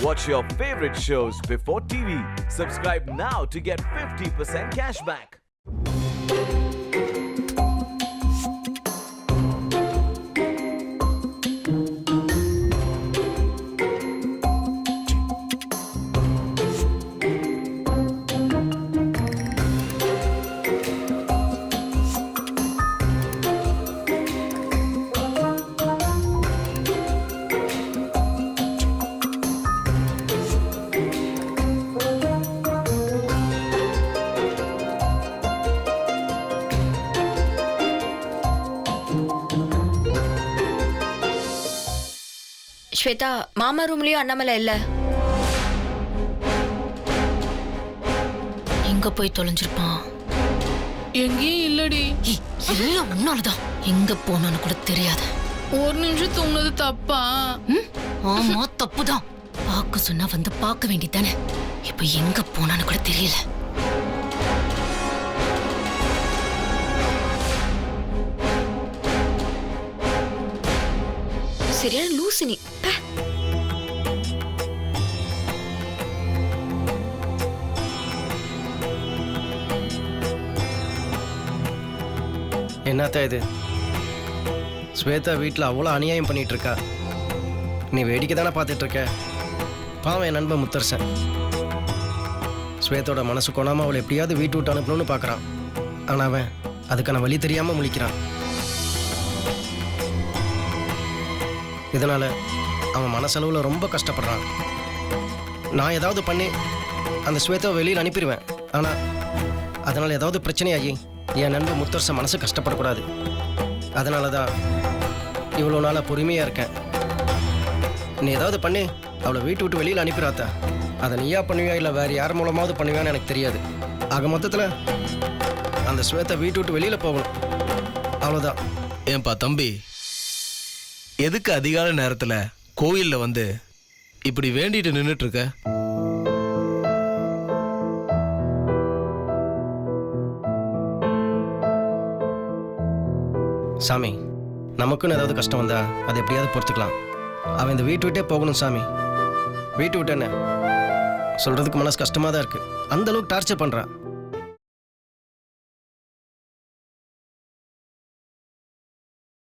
Watch your favorite shows before TV. Subscribe now to get 50% cashback. Shweta, மாமா ரூம்லயும் அண்ணாமலை இல்ல. எங்க போய் தொலைஞ்சிருப்பான்? எங்கேயும் இல்லடி. எல்லாம் உன்னாலதான். எங்க போனான்னு கூட தெரியாது. ஒரு நிமிஷம் தூங்குனது தப்பா? ஆமா, தப்புதான். பார்க்க சொன்னா வந்து பார்க்க வேண்டியதானே. இப்ப எங்க போனான்னு கூட தெரியல. சரியான லூசு நீ. என்னத்தா இது? ஸ்வேதா வீட்டில் அவ்வளோ அநியாயம் பண்ணிட்டு இருக்கா. நீ வேடிக்கை தானே பார்த்துட்டு இருக்க. பாவம் என் நண்பன் முத்தரசன் ஸ்வேதோட மனசு கொணாமல் அவளை எப்படியாவது வீட்டு விட்டு அனுப்பணும்னு பார்க்குறான். ஆனால் அவன் அதுக்கான வழி தெரியாமல் முழிக்கிறான். இதனால் அவன் மனசளவில் ரொம்ப கஷ்டப்படுறான். நான் ஏதாவது பண்ணி அந்த ஸ்வேதாவை வெளியில் அனுப்பிடுவேன். ஆனால் அதனால் ஏதாவது பிரச்சனையாகி என் நண்பன் முத்தரசன் மனசு கஷ்டப்படக்கூடாது. அதனால தான் இவ்வளோ நாளாக பொறுமையாக இருக்கேன். நீ ஏதாவது பண்ணி அவளை வீட்டு விட்டு வெளியில் அனுப்பிடாத்த. அதை நீயா பண்ணுவியா இல்லை வேறு யார் மூலமாவது பண்ணுவியான்னு எனக்கு தெரியாது. ஆக மொத்தத்தில் அந்த ஸ்வேதா வீட்டு விட்டு வெளியில் போகணும், அவ்வளோதான். ஏன்பா தம்பி, எதுக்கு அதிகாலை நேரத்துல கோயில்ல வந்து இப்படி வேண்டிட்டு நின்றுட்டு இருக்க? சாமி, நமக்குன்னு ஏதாவது கஷ்டம் வந்தா அதை எப்படியாவது பொறுத்துக்கலாம். அவன் இந்த வீட்டு விட்டே போகணும் சாமி. வீட்டு விட்டு என்ன சொல்றதுக்கு மனசு கஷ்டமா தான் இருக்கு. அந்த அளவுக்கு டார்ச்சர் பண்றான்.